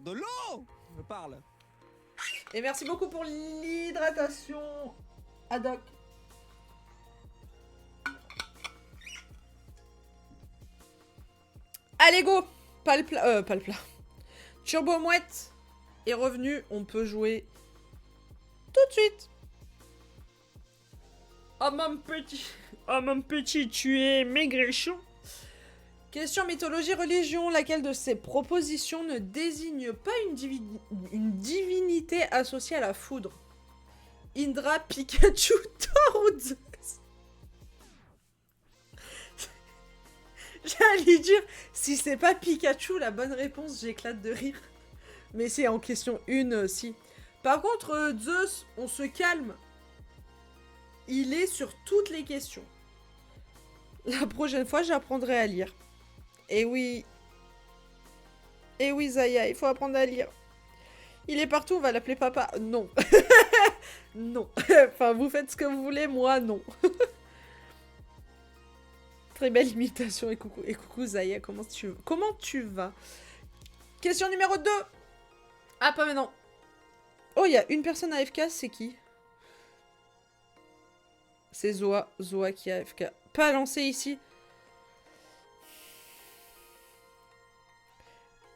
de l'eau. Je parle. Et merci beaucoup pour l'hydratation, Haddock. Allez, go. Pas le plat. Turbo Mouette est revenu. On peut jouer tout de suite. Oh mon petit, tu es maigrichon. Question mythologie religion. Laquelle de ces propositions ne désigne pas une divinité associée à la foudre? Indra, Pikachu, Thor ou Zeus? J'allais dire, si c'est pas Pikachu, la bonne réponse, j'éclate de rire. Mais c'est en question une, si. Par contre, Zeus, on se calme. Il est sur toutes les questions. La prochaine fois, j'apprendrai à lire. Et oui. Et oui, Zaya, il faut apprendre à lire. Il est partout, on va l'appeler papa. Non. Non. Enfin, vous faites ce que vous voulez, moi, non. Très belle imitation. Et coucou Zaya, comment tu vas? Question numéro 2. Ah, pas maintenant. Oh, il y a une personne AFK, c'est qui? C'est Zoa. Zoa qui est AFK. Pas lancé ici.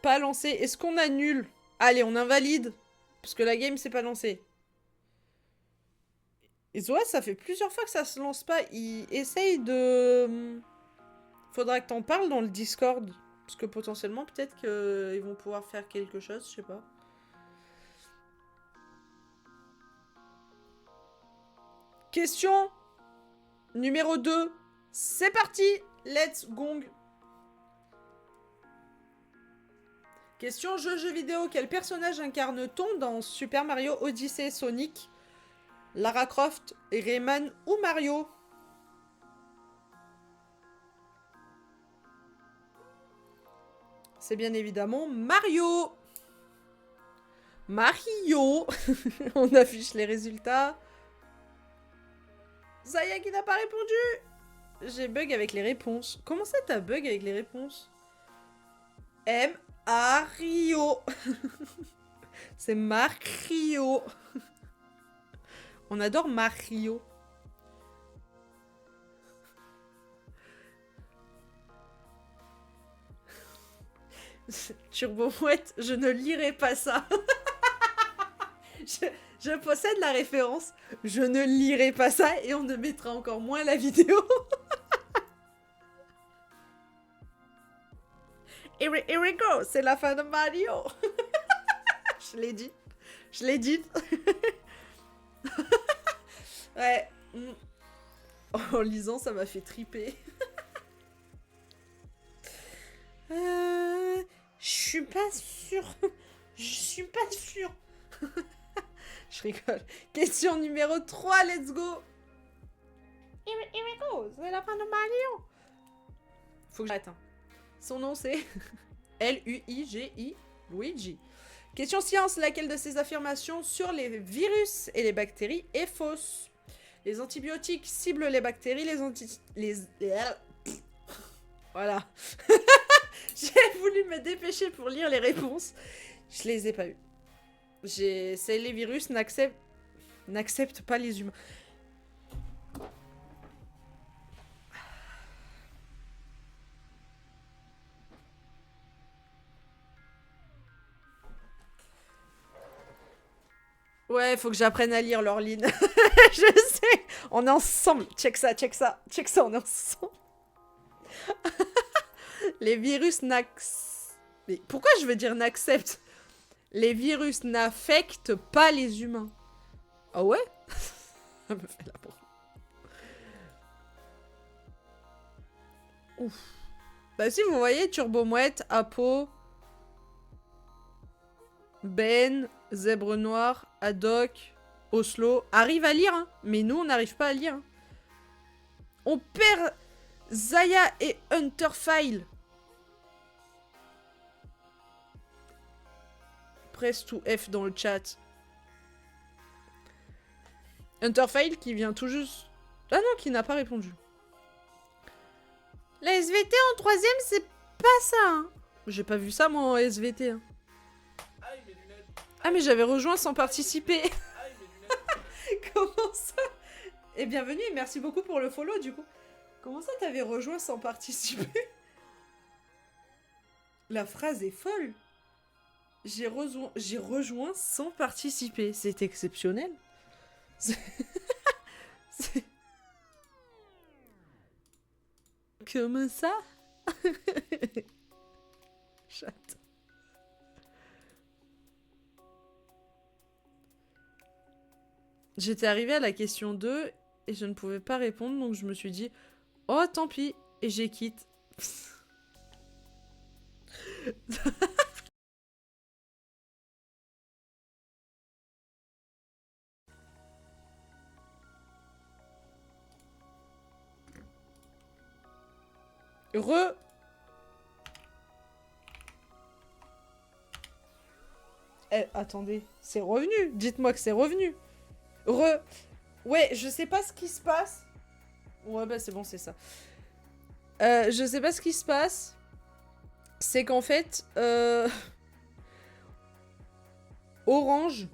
Pas lancé. Est-ce qu'on annule? Allez, on invalide. Parce que la game s'est pas lancée. Et Zoa, ça fait plusieurs fois que ça se lance pas. Il essaye de... Faudra que t'en parles dans le Discord. Parce que potentiellement, peut-être qu'ils vont pouvoir faire quelque chose, je sais pas. Question numéro 2. C'est parti. Let's gong. Question jeu vidéo. Quel personnage incarne-t-on dans Super Mario Odyssey Sonic? Lara Croft, Rayman ou Mario? C'est bien évidemment Mario. Mario. On affiche les résultats. Zaya qui n'a pas répondu. J'ai bug avec les réponses. Comment ça t'as bug avec les réponses? Mario. C'est Mario. On adore Mario. Turbo Mouette, je ne lirai pas ça. je possède la référence. Je ne lirai pas ça et on ne mettra encore moins la vidéo. Here we go, c'est la fin de Mario. Je l'ai dit. Je l'ai dit. Ouais. En lisant, ça m'a fait triper. Je suis pas sûre. Je suis pas sûre. Je rigole. Question numéro 3, let's go. Here we go, c'est la fin de Mario. Faut que j'arrête. Hein. Son nom c'est Luigi, Luigi. Question science, laquelle de ces affirmations sur les virus et les bactéries est fausse? Les antibiotiques ciblent les bactéries, Voilà. J'ai voulu me dépêcher pour lire les réponses. Je les ai pas eues. Les virus n'acceptent pas les humains. Ouais, faut que j'apprenne à lire leur ligne. Je sais. On est ensemble. Check ça, on est ensemble. Les virus n'acceptent... Mais pourquoi je veux dire n'acceptent? Les virus n'affectent pas les humains. Ah ouais? Ça me fait la peau. Ouf. Bah si, vous voyez, Turbo Mouette, Apo, Ben, Zèbre Noir, Haddock, Oslo, arrive à lire, hein. Mais nous, on n'arrive pas à lire. Hein. On perd Zaya et Hunterfile. Press to F dans le chat. Hunterfile qui vient tout juste... Ah non, qui n'a pas répondu. La SVT en 3ème, c'est pas ça. Hein. J'ai pas vu ça, moi, en SVT. Hein. Ah, mais j'avais rejoint sans participer. Comment ça? Et bienvenue et merci beaucoup pour le follow du coup. Comment ça t'avais rejoint sans participer? La phrase est folle. J'ai rejoint sans participer. C'est exceptionnel. C'est... c'est- Comment ça? Chatte. J'étais arrivée à la question 2 et je ne pouvais pas répondre, donc je me suis dit « Oh, tant pis !» et j'ai quitté. Re... Eh, attendez, c'est revenu. Dites-moi que c'est revenu. Ouais, je sais pas ce qui se passe. Ouais, bah c'est bon, c'est ça. Je sais pas ce qui se passe. C'est qu'en fait, Orange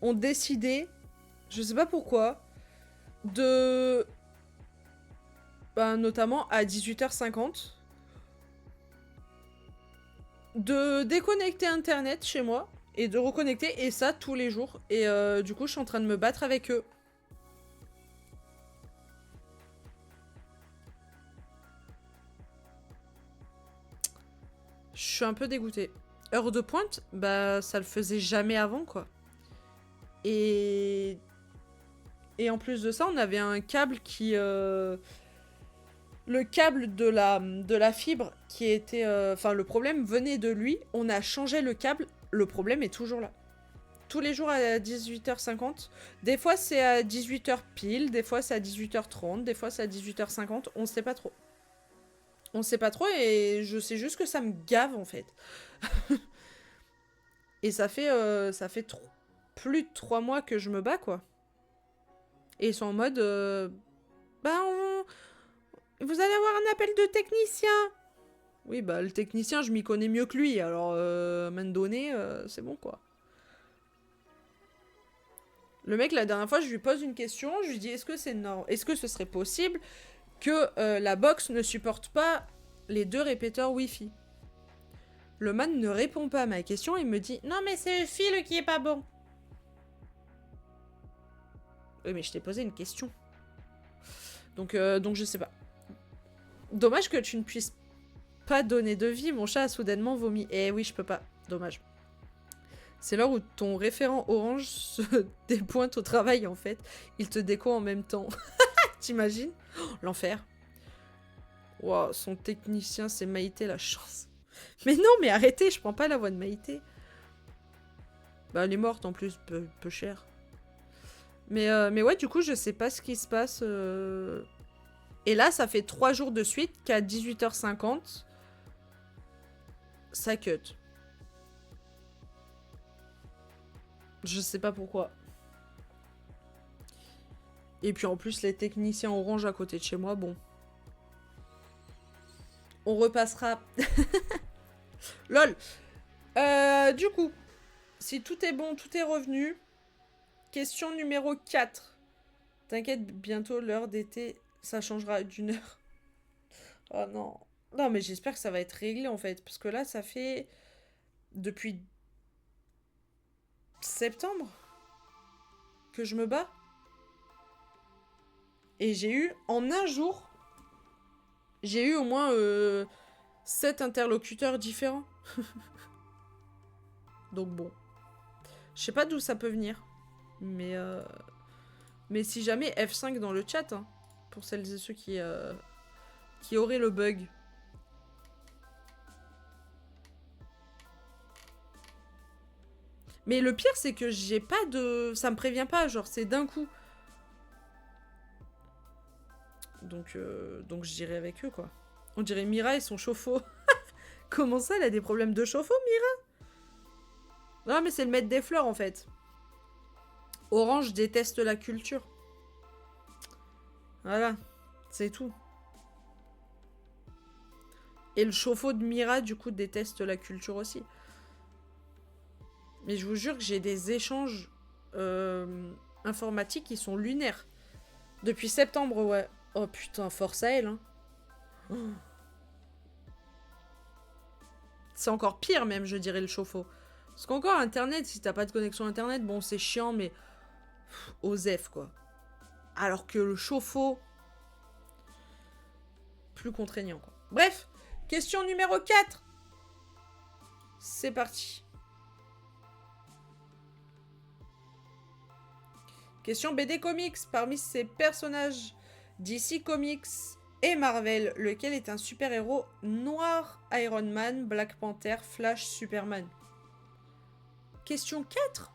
ont décidé, je sais pas pourquoi, de... Bah, notamment à 18h50, de déconnecter Internet chez moi et de reconnecter, et ça tous les jours. Et du coup, je suis en train de me battre avec eux. Je suis un peu dégoûtée. Heure de pointe, bah ça le faisait jamais avant, quoi. Et en plus de ça, on avait un câble qui... Le câble de la fibre qui était... Enfin, le problème venait de lui. On a changé le câble. Le problème est toujours là. Tous les jours à 18h50. Des fois, c'est à 18h pile. Des fois, c'est à 18h30. Des fois, c'est à 18h50. On sait pas trop. On sait pas trop et je sais juste que ça me gave, en fait. Et ça fait plus de 3 mois que je me bats, quoi. Et ils sont en mode... Bah, vous allez avoir un appel de technicien. Oui, bah, le technicien, je m'y connais mieux que lui. Alors, main donnée, c'est bon, quoi. Le mec, la dernière fois, je lui pose une question. Je lui dis, est-ce que c'est est-ce que ce serait possible que la box ne supporte pas les 2 répéteurs Wi-Fi? Le man ne répond pas à ma question. Il me dit, non, mais c'est le fil qui est pas bon. Oui, mais je t'ai posé une question. Donc je sais pas. Dommage que tu ne puisses pas donner de vie. Mon chat a soudainement vomi. Eh oui, je peux pas. Dommage. C'est l'heure où ton référent orange se dépointe au travail, en fait. Il te déco en même temps. T'imagines? Oh, l'enfer. Wow, son technicien, c'est Maïté, la chance. Mais non, mais arrêtez, je prends pas la voix de Maïté. Bah, elle est morte, en plus, peu cher. Mais ouais, du coup, je sais pas ce qui se passe. Et là, ça fait 3 jours de suite qu'à 18h50, ça cut. Je sais pas pourquoi. Et puis en plus, les techniciens orange à côté de chez moi, bon. On repassera. Lol. Du coup, si tout est bon, tout est revenu. Question numéro 4. T'inquiète, bientôt l'heure d'été, ça changera d'1 heure. Oh non. Non, mais j'espère que ça va être réglé en fait. Parce que là, ça fait... Depuis septembre que je me bats. Et j'ai eu, en un jour, j'ai eu au moins 7 interlocuteurs différents. Donc bon. Je sais pas d'où ça peut venir. Mais si jamais F5 dans le chat, hein, pour celles et ceux qui auraient le bug. Mais le pire, c'est que j'ai pas de... Ça me prévient pas, genre c'est d'un coup. Donc j'irai avec eux, quoi. On dirait Mira et son chauffe-eau. Comment ça, elle a des problèmes de chauffe-eau, Mira? Non, mais c'est le maître des fleurs, en fait. Orange déteste la culture. Voilà, c'est tout. Et le chauffe-eau de Mira, du coup, déteste la culture aussi. Mais je vous jure que j'ai des échanges informatiques qui sont lunaires. Depuis septembre, ouais. Oh putain, force à elle, hein. Oh. C'est encore pire même, je dirais, le chauffe-eau. Parce qu'encore, Internet, si t'as pas de connexion Internet, bon, c'est chiant, mais... Osef, quoi. Alors que le chauffe-eau... Plus contraignant, quoi. Bref, question numéro 4. C'est parti. Question BD Comics. Parmi ces personnages DC Comics et Marvel, lequel est un super-héros noir? Iron Man, Black Panther, Flash, Superman. Question 4.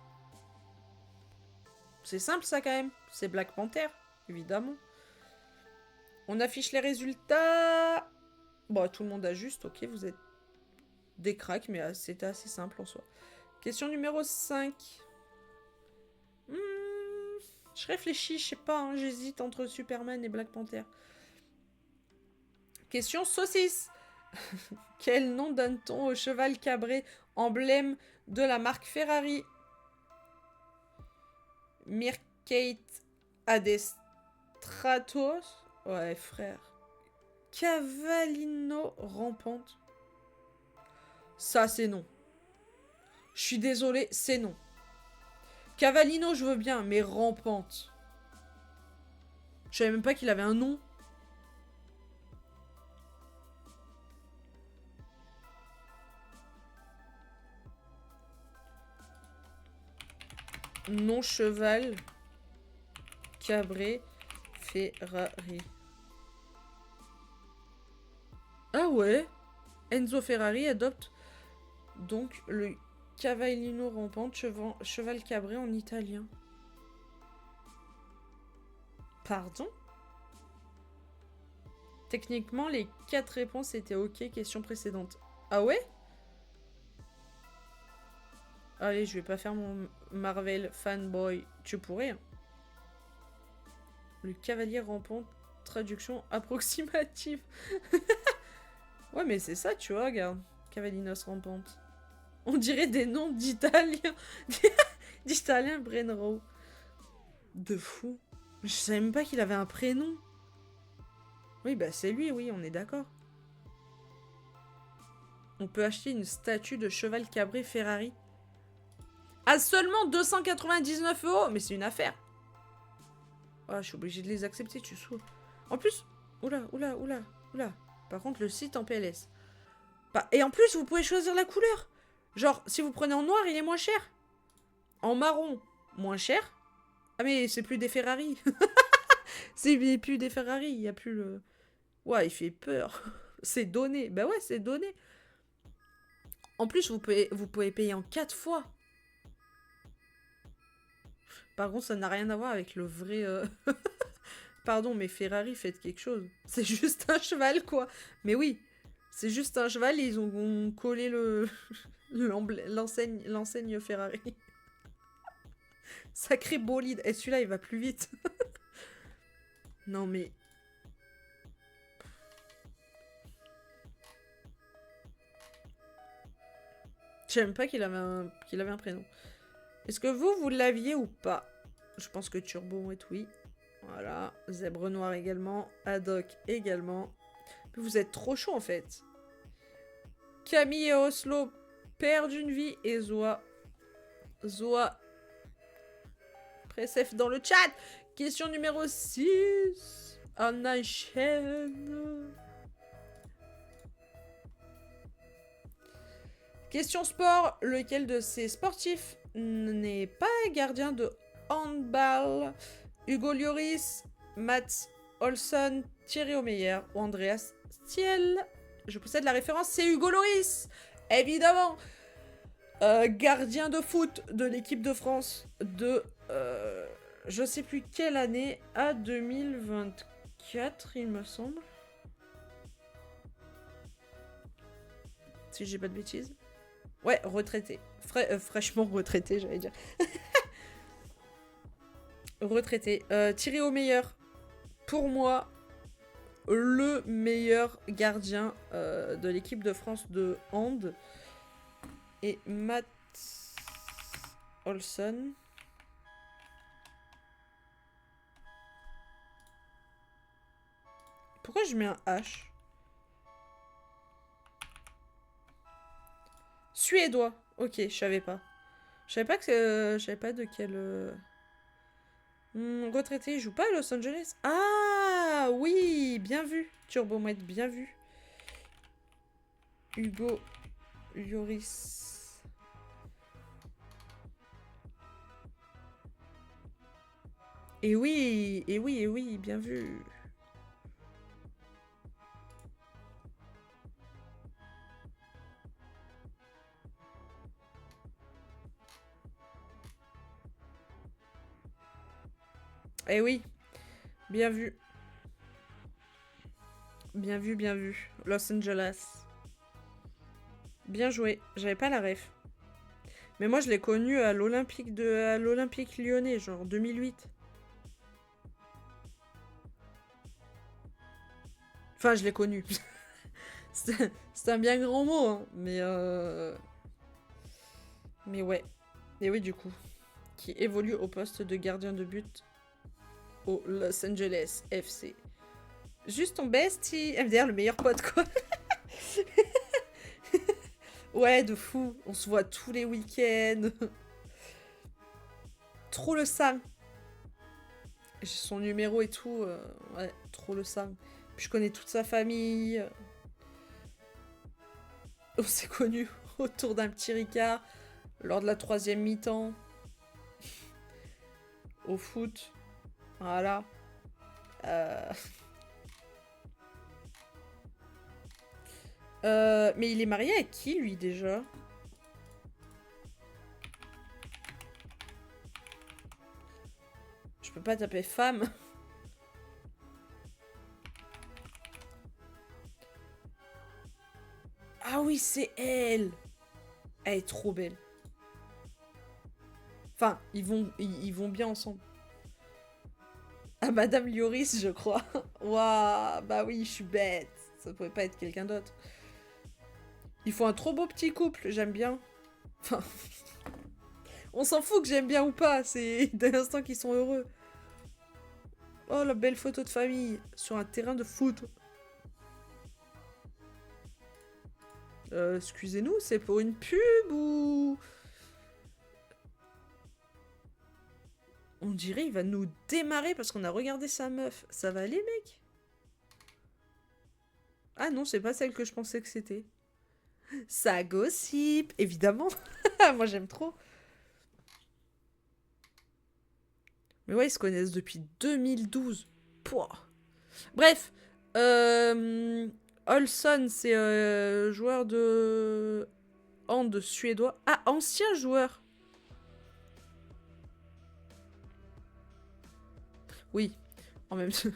C'est simple ça quand même. C'est Black Panther, évidemment. On affiche les résultats. Bon, tout le monde a juste, ok, vous êtes des cracks, mais c'était assez simple en soi. Question numéro 5. Je réfléchis, je sais pas, hein, j'hésite entre Superman et Black Panther. Question saucisse. Quel nom donne-t-on au cheval cabré, emblème de la marque Ferrari? Mirkate Adestratos. Ouais, frère. Cavallino rampante. Ça, c'est non. Je suis désolée, c'est non. Cavallino, je veux bien, mais rampante. Je savais même pas qu'il avait un nom. Non cheval. Cabré. Ferrari. Ah ouais. Enzo Ferrari adopte donc le cavallino rampante, cheval cabré en italien. Pardon? Techniquement, les 4 réponses étaient ok, question précédente. Ah ouais? Allez, je vais pas faire mon Marvel fanboy. Tu pourrais, hein. Le cavalier rampant, traduction approximative. Ouais, mais c'est ça, tu vois, regarde. Cavalinos rampante. On dirait des noms d'Italiens. D'Italiens Brainrow. De fou. Je savais même pas qu'il avait un prénom. Oui, bah c'est lui, oui, on est d'accord. On peut acheter une statue de cheval cabré Ferrari à seulement 299 €. Mais c'est une affaire. Ah, je suis obligée de les accepter, tu saoules. En plus... Oula. Par contre, le site en PLS. Et en plus, vous pouvez choisir la couleur. Genre, si vous prenez en noir, il est moins cher. En marron, moins cher. Ah, mais c'est plus des Ferrari. C'est plus des Ferrari, il n'y a plus le... Ouais, il fait peur. C'est donné. Bah ouais, c'est donné. En plus, vous pouvez payer en 4 fois. Par contre, ça n'a rien à voir avec le vrai... Pardon, mais Ferrari, faites quelque chose. C'est juste un cheval, quoi. Mais oui, c'est juste un cheval et ils ont collé l'enseigne Ferrari. Sacré bolide. Et celui-là, il va plus vite. Non, mais... Je sais même pas qu'il avait un prénom. Est-ce que vous l'aviez ou pas? Je pense que Turbo est oui. Voilà. Zèbre noir également. Haddock également. Vous êtes trop chaud en fait. Camille et Oslo perdent une vie. Et Zoa. Pressef dans le chat. Question numéro 6. On enchaîne. Question sport. Lequel de ces sportifs n'est pas gardien de handball? Hugo Lloris, Mats Olsson, Thierry Omeyer ou Andreas Thiel? Je possède la référence, c'est Hugo Lloris, évidemment. Gardien de foot de l'équipe de France de je sais plus quelle année, à 2024, il me semble. Si j'ai pas de bêtises. Ouais, retraité. Fraîchement retraité, j'allais dire. Retraité. Thierry Omeyer, pour moi, le meilleur gardien de l'équipe de France de hand. Et Mats Olson. Pourquoi je mets un H? Suédois. Ok, je savais pas. Je savais pas que... je savais pas de quel... retraité, il joue pas à Los Angeles. Ah oui, bien vu. Turbomètre, bien vu. Hugo Lloris. Et oui, et oui, et oui, bien vu. Eh oui, bien vu. Bien vu, bien vu. Los Angeles. Bien joué. J'avais pas la ref. Mais moi, je l'ai connu à l'Olympique lyonnais, genre 2008. Enfin, je l'ai connu. C'est un bien grand mot, hein. Mais ouais. Et oui, du coup. Qui évolue au poste de gardien de but au Los Angeles FC. Juste ton bestie. MDR, le meilleur pote, quoi. Ouais, de fou. On se voit tous les week-ends. Trop le sang. J'ai son numéro et tout. Ouais, trop le sang. Puis je connais toute sa famille. On s'est connus autour d'un petit Ricard lors de la 3e mi-temps. Au foot. Voilà. Mais il est marié avec qui, lui, déjà? Je peux pas taper femme. Ah oui, c'est elle. Elle est trop belle. Enfin, ils vont bien ensemble. Ah, Madame Lloris, je crois. Waouh, bah oui, je suis bête. Ça pouvait pas être quelqu'un d'autre. Ils font un trop beau petit couple, j'aime bien. Enfin, on s'en fout que j'aime bien ou pas, c'est dès l'instant qu'ils sont heureux. Oh, la belle photo de famille sur un terrain de foot. Excusez-nous, c'est pour une pub ou... On dirait il va nous démarrer parce qu'on a regardé sa meuf. Ça va aller, mec? Ah non, c'est pas celle que je pensais que c'était. Ça gossip, évidemment. Moi, j'aime trop. Mais ouais, ils se connaissent depuis 2012. Pouah. Bref. Olson, c'est joueur de hand suédois. Ah, ancien joueur. Oui. En même temps.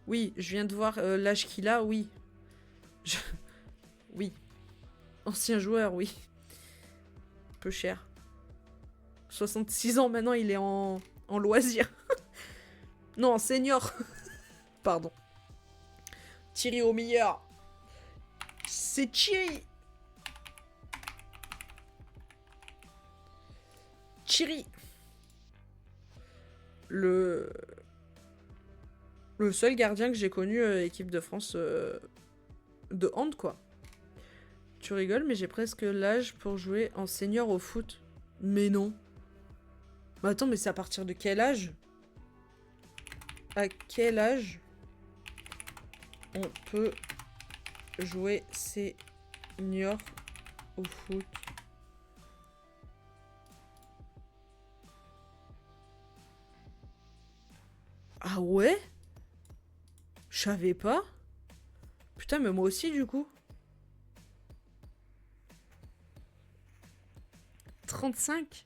Oui, je viens de voir l'âge qu'il a, oui. Oui. Ancien joueur, oui. Peu cher. 66 ans maintenant, il est en loisir. Non, en senior. Pardon. Thierry au meilleur. C'est Thierry. Thierry. Le seul gardien que j'ai connu équipe de France de hand, quoi. Tu rigoles, mais j'ai presque l'âge pour jouer en senior au foot. Mais non. Mais attends, mais c'est à partir de quel âge? À quel âge on peut jouer senior au foot? Ah ouais? Je savais pas. Putain, mais moi aussi, du coup. 35?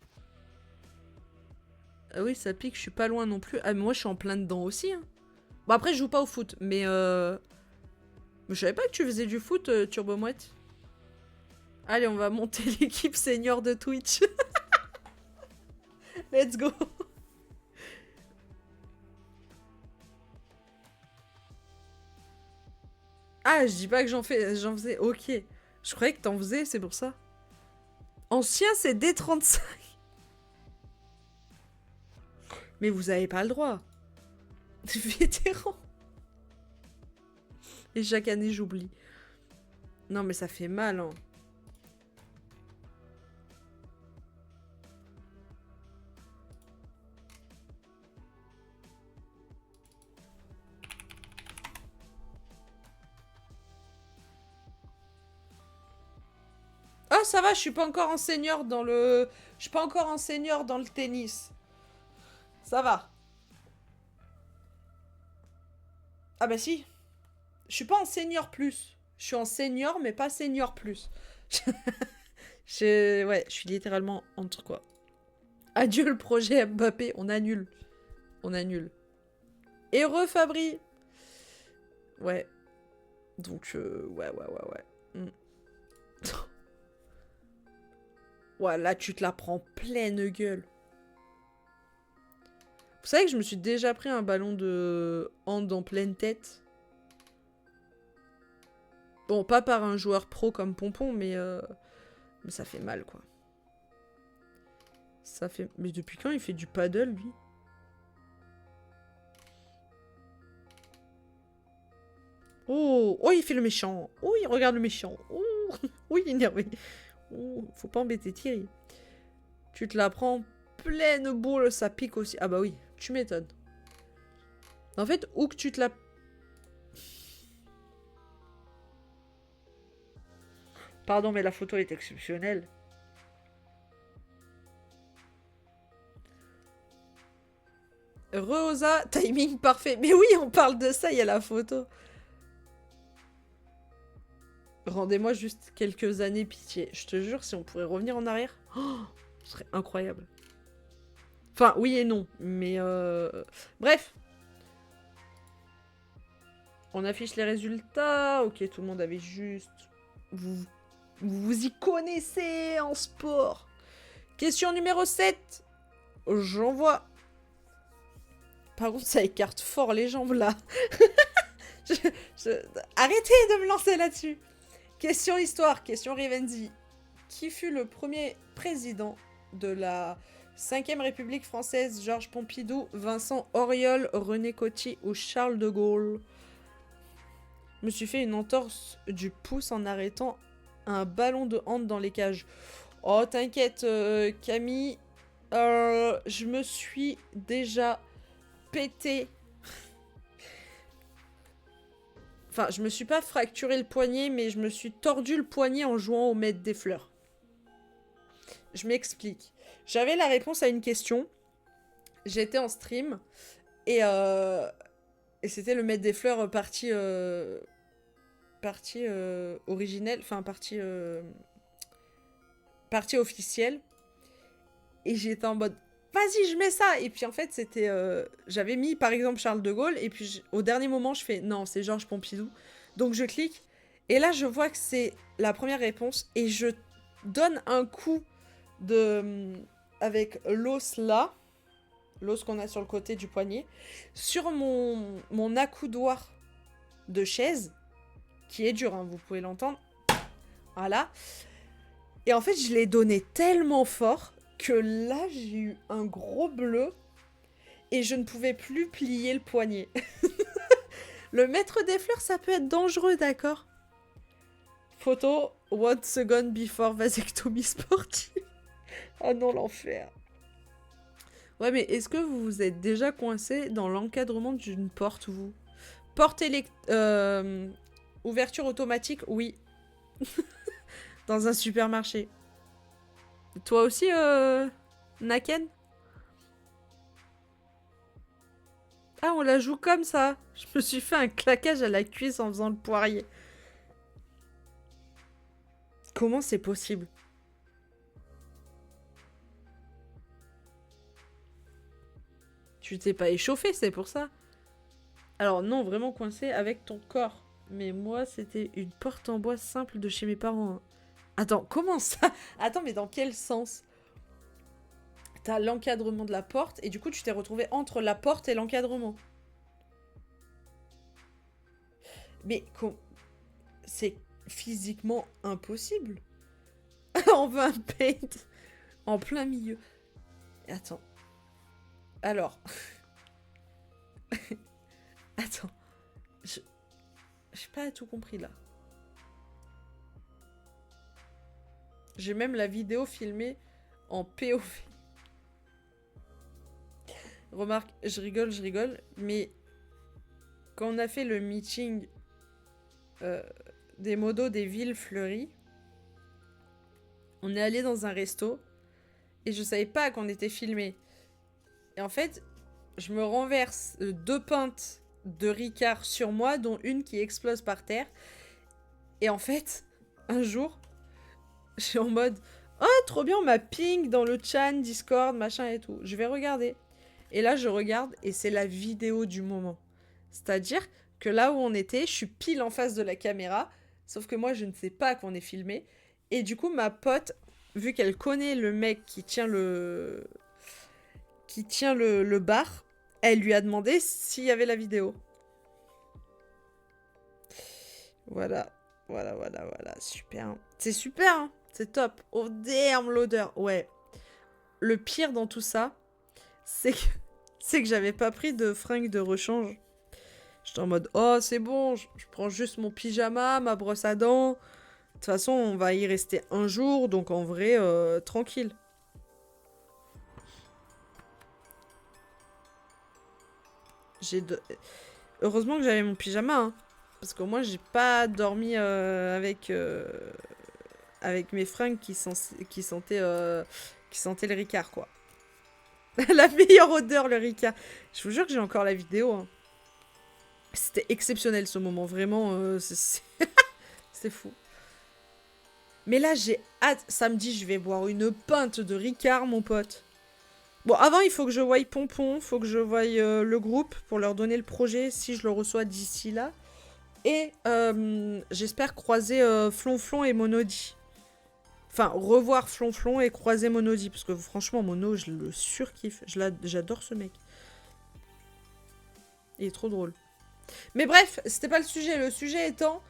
Ah oui, ça pique, je suis pas loin non plus. Ah, mais moi, je suis en plein dedans aussi. Hein. Bon, après, je joue pas au foot, mais je savais pas que tu faisais du foot, Turbomouette. Allez, on va monter l'équipe senior de Twitch. Let's go. Ah, je dis pas que j'en faisais. Ok. Je croyais que t'en faisais, c'est pour ça. Ancien, c'est D35. Mais vous avez pas le droit. Vétéran. Et chaque année, j'oublie. Non, mais ça fait mal, hein. Ah, ça va, je suis pas encore en senior dans le... Je suis pas encore en senior dans le tennis. Ça va. Ah bah si. Je suis pas en senior plus. Je suis en senior, mais pas senior plus. Ouais, je suis littéralement entre quoi. Adieu le projet Mbappé, on annule. On annule. Heureux Fabri. Ouais. Donc, ouais. Mm. Ouais, là, tu te la prends pleine gueule. Vous savez que je me suis déjà pris un ballon de hand en pleine tête. Bon, pas par un joueur pro comme Pompon, mais ça fait mal, quoi. Ça fait... Mais depuis quand il fait du paddle, lui? Oh, oh, il fait le méchant. Oh, il regarde le méchant. Oh, oui, il est énervé. Oh, faut pas embêter Thierry. Tu te la prends pleine boule, ça pique aussi. Ah bah oui, tu m'étonnes. En fait, où que tu te la... Pardon, mais la photo est exceptionnelle. Rosa, timing parfait. Mais oui, on parle de ça, il y a la photo. Rendez-moi juste quelques années pitié. Je te jure, si on pourrait revenir en arrière, oh, ce serait incroyable. Enfin, oui et non, mais bref. On affiche les résultats. Ok, tout le monde avait juste... Vous y connaissez en sport. Question numéro 7. J'envoie. Par contre, ça écarte fort les jambes, là. Arrêtez de me lancer là-dessus. Question histoire, question Rivenzi. Qui fut le premier président de la 5ème République française? Georges Pompidou, Vincent Auriol, René Coty ou Charles de Gaulle? Je me suis fait une entorse du pouce en arrêtant un ballon de hand dans les cages. Oh, t'inquiète, Camille. Je me suis déjà pété. Enfin, je me suis pas fracturé le poignet, mais je me suis tordu le poignet en jouant au maître des fleurs. Je m'explique. J'avais la réponse à une question. J'étais en stream. Et c'était le maître des fleurs partie originelle. Enfin, partie officielle. Et j'étais en mode... Vas-y, je mets ça. Et puis en fait, c'était... j'avais mis par exemple Charles de Gaulle. Et puis au dernier moment, je fais... Non, c'est Georges Pompidou. Donc je clique. Et là, je vois que c'est la première réponse. Et je donne un coup de... avec l'os là. L'os qu'on a sur le côté du poignet. Sur mon accoudoir de chaise. Qui est dur, hein, vous pouvez l'entendre. Voilà. Et en fait, je l'ai donné tellement fort que là, j'ai eu un gros bleu et je ne pouvais plus plier le poignet. Le maître des fleurs, ça peut être dangereux, d'accord? Photo, 1 second before vasectomie sportive. Oh non, l'enfer. Ouais, mais est-ce que vous vous êtes déjà coincé dans l'encadrement d'une porte, vous? Porte ouverture automatique, oui. Dans un supermarché. Toi aussi, Naken? Ah, on la joue comme ça. Je me suis fait un claquage à la cuisse en faisant le poirier. Comment c'est possible? Tu t'es pas échauffé, c'est pour ça. Alors non, vraiment coincé avec ton corps. Mais moi, c'était une porte en bois simple de chez mes parents. Hein. Attends, comment ça? Attends, mais dans quel sens? T'as l'encadrement de la porte et du coup, tu t'es retrouvé entre la porte et l'encadrement. Mais c'est physiquement impossible. On veut un paint en plein milieu. Attends. Alors. Attends. J'ai pas tout compris là. J'ai même la vidéo filmée en POV. Remarque, je rigole, mais quand on a fait le meeting des modos des villes fleuries, on est allé dans un resto et je savais pas qu'on était filmé. Et en fait, je me renverse 2 pintes de Ricard sur moi, dont une qui explose par terre. Et en fait, un jour, je suis en mode « Oh, trop bien, on m'a ping dans le chat, Discord, machin et tout. » Je vais regarder. Et là, je regarde et c'est la vidéo du moment. C'est-à-dire que là où on était, je suis pile en face de la caméra, sauf que moi, je ne sais pas qu'on est filmé. Et du coup, ma pote, vu qu'elle connaît le mec qui tient le bar, elle lui a demandé s'il y avait la vidéo. Voilà, super. C'est super, hein. C'est top. Oh damn l'odeur. Ouais. Le pire dans tout ça, c'est que j'avais pas pris de fringues de rechange. J'étais en mode, oh c'est bon, je prends juste mon pyjama, ma brosse à dents. De toute façon, on va y rester un jour, donc en vrai, tranquille. Heureusement que j'avais mon pyjama, hein. Parce qu'au moins, j'ai pas dormi avec mes fringues qui sentaient le Ricard, quoi. La meilleure odeur, le Ricard. Je vous jure que j'ai encore la vidéo, hein. C'était exceptionnel, ce moment. Vraiment, c'est fou. Mais là, j'ai hâte. Samedi, je vais boire une pinte de Ricard, mon pote. Bon, avant, il faut que je voie Pompon. Faut que je voie le groupe pour leur donner le projet, si je le reçois d'ici là. Et j'espère croiser Flonflon et Monody. Enfin, revoir Flonflon et croiser Monody. Parce que franchement, Mono, je le surkiffe. J'adore ce mec. Il est trop drôle. Mais bref, c'était pas le sujet. Le sujet étant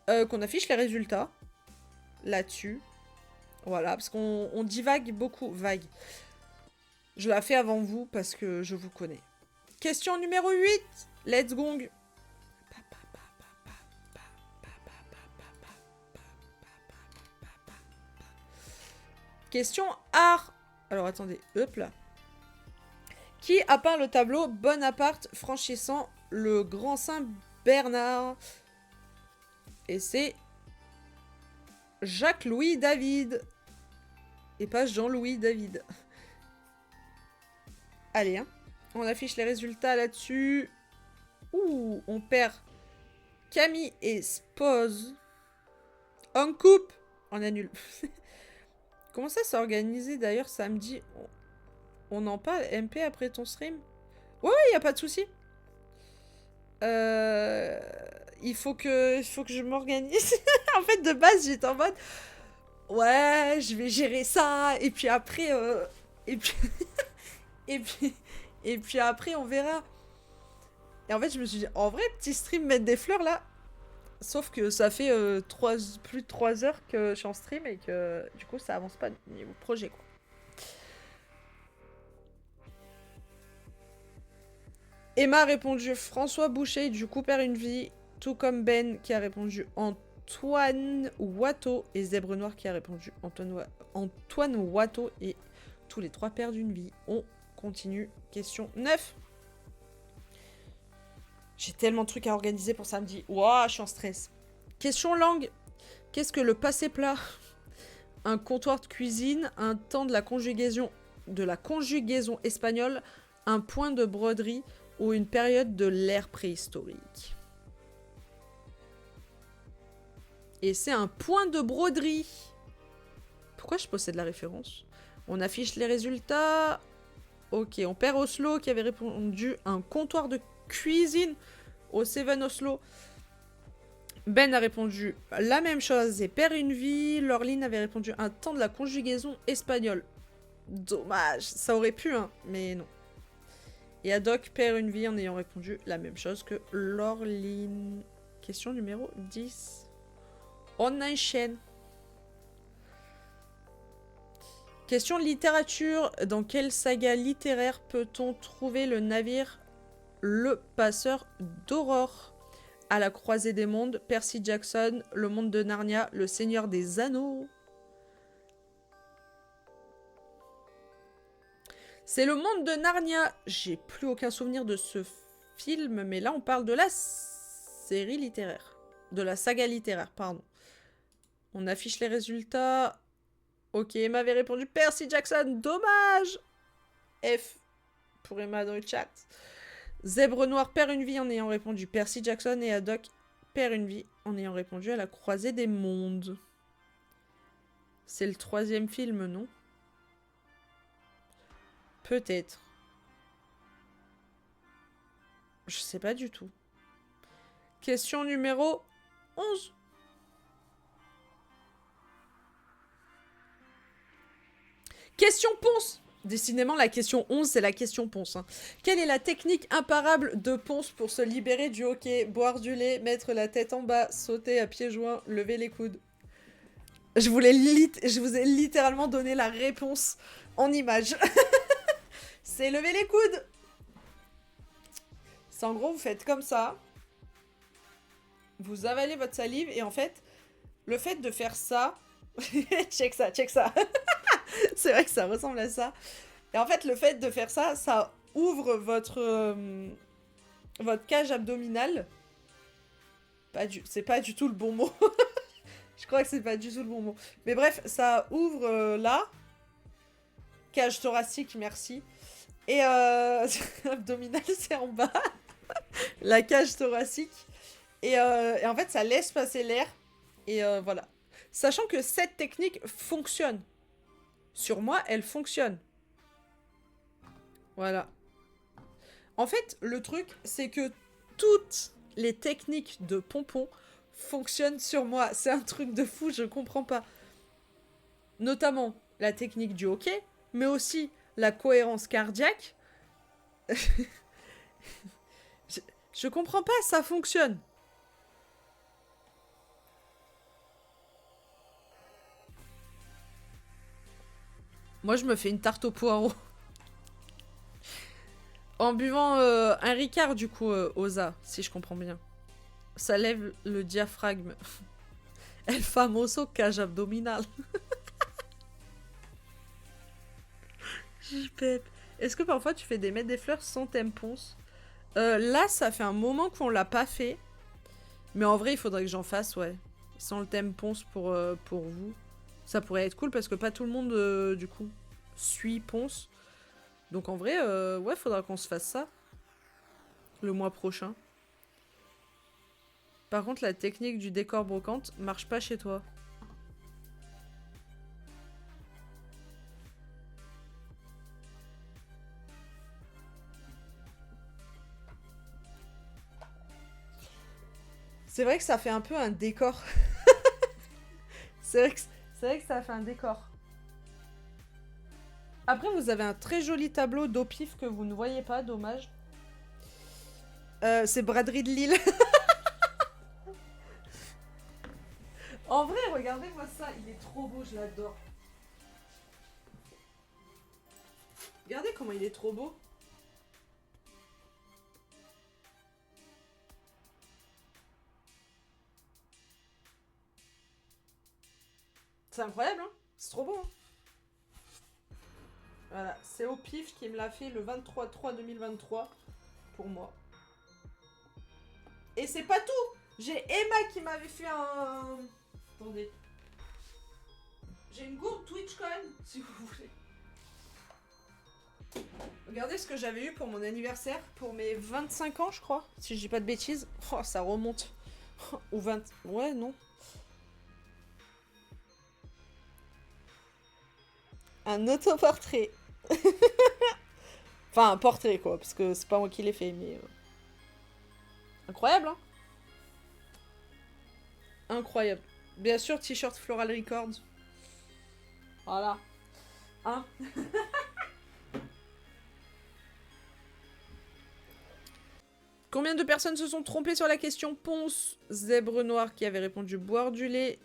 qu'on affiche les résultats. Là-dessus. Voilà, parce qu'on divague beaucoup. Vague. Je la fais avant vous parce que je vous connais. Question numéro 8. Let's gong. Question art. Alors attendez, hop là. Qui a peint le tableau Bonaparte franchissant le Grand Saint-Bernard? Et c'est Jacques-Louis David. Et pas Jean-Louis David. Allez, hein. On affiche les résultats là-dessus. Ouh, on perd Camille et Spoz. On coupe. On annule. Comment ça s'est organisé d'ailleurs samedi? On en parle MP après ton stream? Ouais, y a pas de souci. Il faut que je m'organise. En fait, de base, j'étais en mode ouais, je vais gérer ça et puis après et puis et puis après on verra. Et en fait, je me suis dit en vrai, petit stream mettre des fleurs là. Sauf que ça fait plus de 3 heures que je suis en stream et que du coup ça avance pas niveau projet, quoi. Emma a répondu François Boucher, du coup perd une vie, tout comme Ben qui a répondu Antoine Watteau et Zèbre Noir qui a répondu Antoine Watteau, et tous les 3 perdent une vie. On continue. Question 9. J'ai tellement de trucs à organiser pour samedi. Ouah, je suis en stress. Question langue. Qu'est-ce que le passé plat? Un comptoir de cuisine, un temps de la conjugaison espagnole, un point de broderie ou une période de l'ère préhistorique. Et c'est un point de broderie. Pourquoi je possède la référence? On affiche les résultats. Ok, on perd Oslo qui avait répondu un comptoir de cuisine au Seven Oslo. Ben a répondu la même chose et perd une vie. Laureline avait répondu un temps de la conjugaison espagnole. Dommage, ça aurait pu, hein, mais non. Et Haddock perd une vie en ayant répondu la même chose que Laureline. Question numéro 10. On enchaîne. Question de littérature. Dans quelle saga littéraire peut-on trouver le navire Le Passeur d'Aurore? À la croisée des mondes, Percy Jackson, Le Monde de Narnia, Le Seigneur des Anneaux. C'est Le Monde de Narnia. J'ai plus aucun souvenir de ce film, mais là on parle de la série littéraire. De la saga littéraire, pardon. On affiche les résultats. Ok, Emma avait répondu Percy Jackson, dommage. F pour Emma dans le chat. Zèbre Noir perd une vie en ayant répondu Percy Jackson et Haddock perd une vie en ayant répondu à la croisée des mondes. C'est le 3e film, non? Peut-être. Je sais pas du tout. Question numéro 11. Question Ponce. Décidément, la question 11, c'est la question Ponce. Hein. Quelle est la technique imparable de Ponce pour se libérer du hockey? Boire du lait, mettre la tête en bas, sauter à pieds joints, lever les coudes. Je vous ai littéralement donné la réponse en image. C'est lever les coudes. C'est en gros, vous faites comme ça. Vous avalez votre salive et en fait, le fait de faire ça... check ça. C'est vrai que ça ressemble à ça. Et en fait, le fait de faire ça, ça ouvre votre cage abdominale. C'est pas du tout le bon mot. Je crois que c'est pas du tout le bon mot. Mais bref, ça ouvre là. Cage thoracique, merci. Et abdominale, c'est en bas. La cage thoracique. Et en fait, ça laisse passer l'air. Et voilà. Sachant que cette technique fonctionne. Sur moi, elle fonctionne. Voilà. En fait, le truc, c'est que toutes les techniques de pompon fonctionnent sur moi. C'est un truc de fou, je comprends pas. Notamment la technique du hockey, mais aussi la cohérence cardiaque. je comprends pas, ça fonctionne. Moi, je me fais une tarte au poireau. En buvant un Ricard, du coup, Oza, si je comprends bien. Ça lève le diaphragme. El famoso cage abdominal. Est-ce que parfois tu fais mettre des fleurs sans thème ponce? Là, ça fait un moment qu'on l'a pas fait. Mais en vrai, il faudrait que j'en fasse, ouais. Sans le thème ponce pour vous. Ça pourrait être cool parce que pas tout le monde, du coup, suit Ponce. Donc en vrai, ouais, faudra qu'on se fasse ça. Le mois prochain. Par contre, la technique du décor brocante marche pas chez toi. C'est vrai que ça fait un peu un décor. C'est vrai que ça fait un décor. Après, vous avez un très joli tableau d'au pif que vous ne voyez pas, dommage. C'est braderie de Lille. En vrai, regardez-moi ça, il est trop beau, je l'adore. Regardez comment il est trop beau. C'est incroyable, hein? C'est trop beau, hein? Voilà, c'est au pif qui me l'a fait le 23/3/2023 pour moi. Et c'est pas tout! J'ai Emma qui m'avait fait un... Attendez. J'ai une gourde TwitchCon, si vous voulez. Regardez ce que j'avais eu pour mon anniversaire, pour mes 25 ans, je crois, si je dis pas de bêtises. Oh, ça remonte. Ou 20... Ouais, non. Un autoportrait. Enfin, un portrait, quoi, parce que c'est pas moi qui l'ai fait, mais... Incroyable, hein? Incroyable. Bien sûr, t-shirt Floral Records. Voilà. Hein? Combien de personnes se sont trompées sur la question Ponce? Zèbre Noir qui avait répondu boire du lait.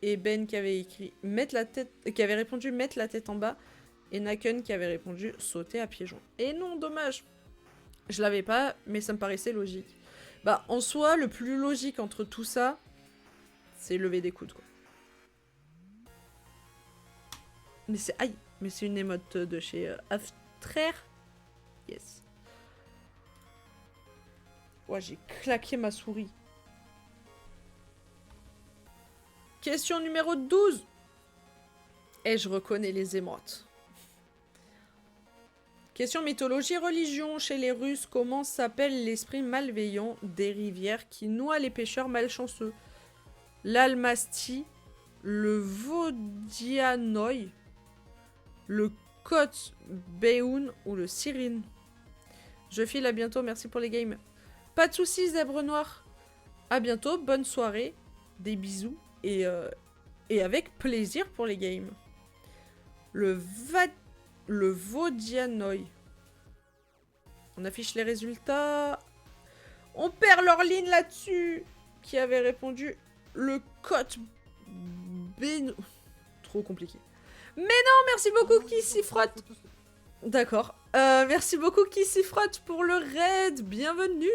et Ben qui avait écrit mettre la tête, qui avait répondu mettre la tête en bas, et Naken qui avait répondu sauter à pieds joints. Et non, dommage. Je l'avais pas, mais ça me paraissait logique. Bah, en soi, le plus logique entre tout ça, c'est lever des coudes, quoi. Mais c'est... Aïe. Mais c'est une émote de chez After. Yes. Ouais, j'ai claqué ma souris. Question numéro 12. Et je reconnais les émotes. Question mythologie religion. Chez les Russes, comment s'appelle l'esprit malveillant des rivières qui noie les pêcheurs malchanceux? L'Almasty, le Vodianoï, le Koth-Beoun ou le Cyrine. Je file, à bientôt, merci pour les games. Pas de soucis, zèbre noir. À bientôt, bonne soirée, des bisous et avec plaisir pour les games. Le Vodianoï. On affiche les résultats. On perd leur ligne là-dessus. Qui avait répondu le Koth-Beoun. Trop compliqué. Mais non, merci beaucoup qui s'y frotte. D'accord. Merci beaucoup qui s'y frotte pour le raid. Bienvenue.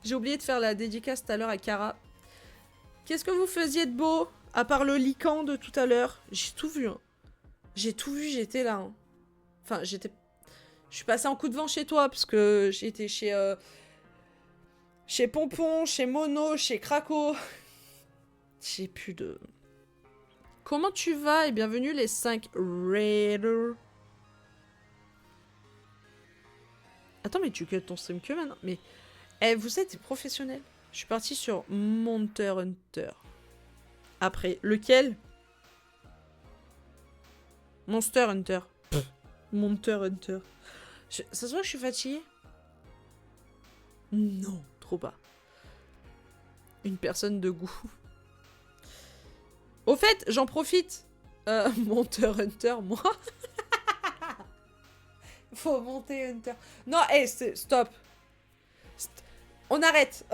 J'ai oublié de faire la dédicace tout à l'heure à Kara. Qu'est-ce que vous faisiez de beau? À part le lican de tout à l'heure. J'ai tout vu. Hein. J'ai tout vu, j'étais là. Hein. Enfin, j'étais... Je suis passée en coup de vent chez toi, parce que j'étais chez... Chez Pompon, chez Mono, chez Craco. J'ai plus de... Comment tu vas? Et bienvenue les 5 raiders. Attends, mais tu cut ton stream que maintenant? Mais... Eh, vous êtes des professionnels. Je suis partie sur Monster Hunter. Après, lequel? Monster Hunter. Monster Hunter. Ça se voit que je suis fatiguée? Non, trop pas. Une personne de goût. Au fait, j'en profite. Monster Hunter, moi. Faut monter Hunter. Non, hey, stop. On arrête.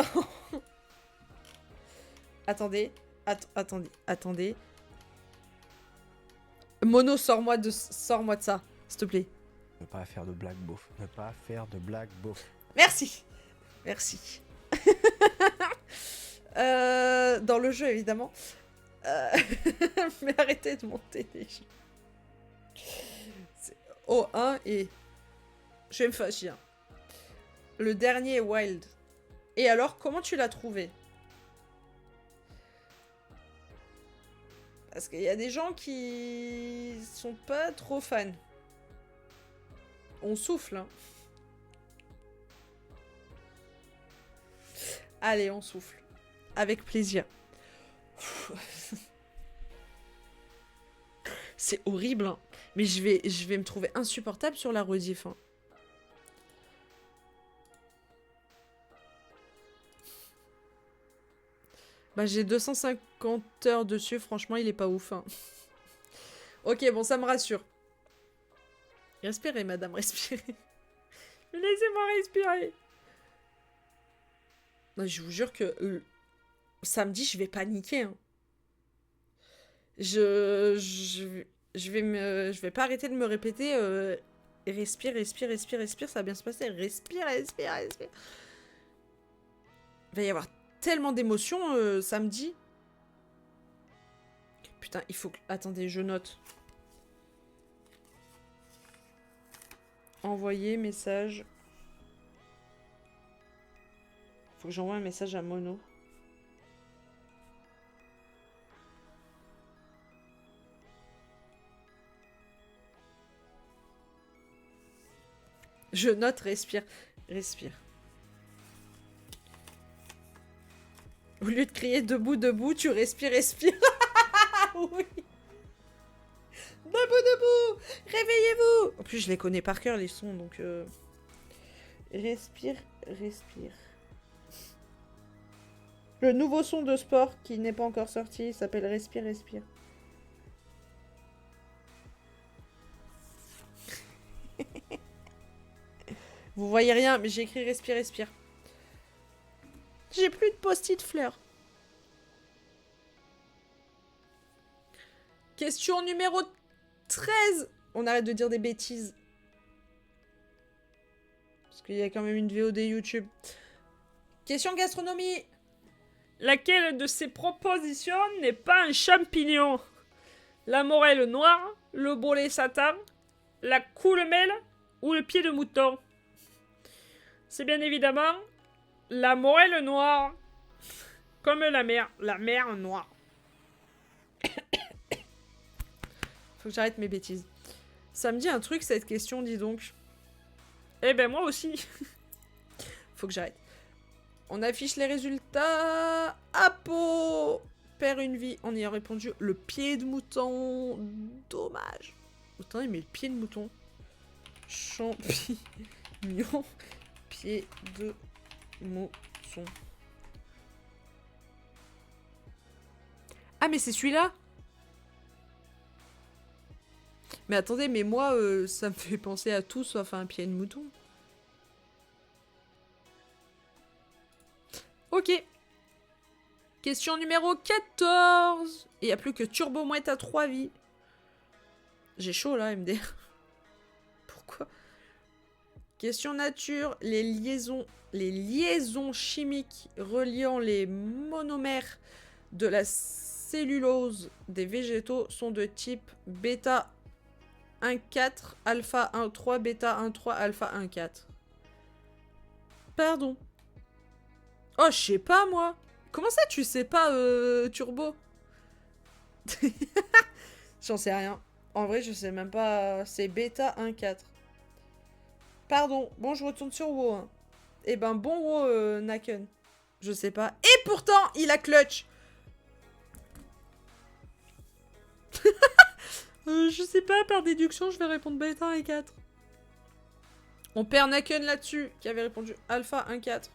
Attendez. Attendez. Mono, sors-moi de ça, s'il te plaît. Ne pas faire de blague beauf. Ne pas faire de blague beauf. Merci. Dans le jeu, évidemment. Mais arrêtez de monter les gens. Oh, un et... Je vais me fâcher. Le dernier est Wild. Et alors, comment tu l'as trouvé? Parce qu'il y a des gens qui sont pas trop fans. On souffle, hein. Allez, on souffle. Avec plaisir. C'est horrible, hein. Mais je vais me trouver insupportable sur la rediff, hein. Bah, j'ai 250 heures dessus, franchement, il est pas ouf, hein. Ok, bon, ça me rassure. Respirez, madame, respirez. Laissez-moi respirer. Non, je vous jure que samedi, je vais paniquer, hein. Je vais pas arrêter de me répéter respire, ça va bien se passer. Respire. Il va y avoir tellement d'émotions samedi. Putain, il faut que... Attendez, je note. Envoyer message. Faut que j'envoie un message à Mono. Je note, respire. Au lieu de crier debout, tu respires. Oui. Debout, réveillez-vous. En plus, je les connais par cœur, les sons, donc... Respire. Le nouveau son de sport qui n'est pas encore sorti s'appelle Respire. Vous voyez rien, mais j'ai écrit Respire. J'ai plus de post-it fleurs. Question numéro 13. On arrête de dire des bêtises. Parce qu'il y a quand même une VOD YouTube. Question gastronomie. Laquelle de ces propositions n'est pas un champignon? La morelle noire, le bolet satan, la coulemelle ou le pied de mouton? C'est bien évidemment la morelle noire. Comme la mer noire. Faut que j'arrête mes bêtises. Ça me dit un truc cette question, dis donc. Eh ben moi aussi. Faut que j'arrête. On affiche les résultats. Apo perd une vie en ayant répondu le pied de mouton. Dommage. Attendez, mais le pied de mouton. Champignon. Pied de mouton. Ah, mais c'est celui-là? Mais attendez, mais moi, ça me fait penser à tout sauf à un pied de mouton. Ok. Question numéro 14. Il n'y a plus que Turbo Mouette à 3 vies. J'ai chaud là, MD. Pourquoi? Question nature. Les liaisons chimiques reliant les monomères de la cellulose des végétaux sont de type bêta 1,4, alpha 1,3, bêta 1,3, alpha 1,4. Pardon. Oh, je sais pas, moi. Comment ça, tu sais pas, Turbo? J'en sais rien. En vrai, je sais même pas. C'est bêta 1,4. Pardon. Bon, je retourne sur WoW. Hein. Eh ben, bon WoW, Naken. Je sais pas. Et pourtant, il a clutch. Je sais pas, par déduction, je vais répondre bêta 1,4. On perd Naken là-dessus, qui avait répondu alpha 1,4.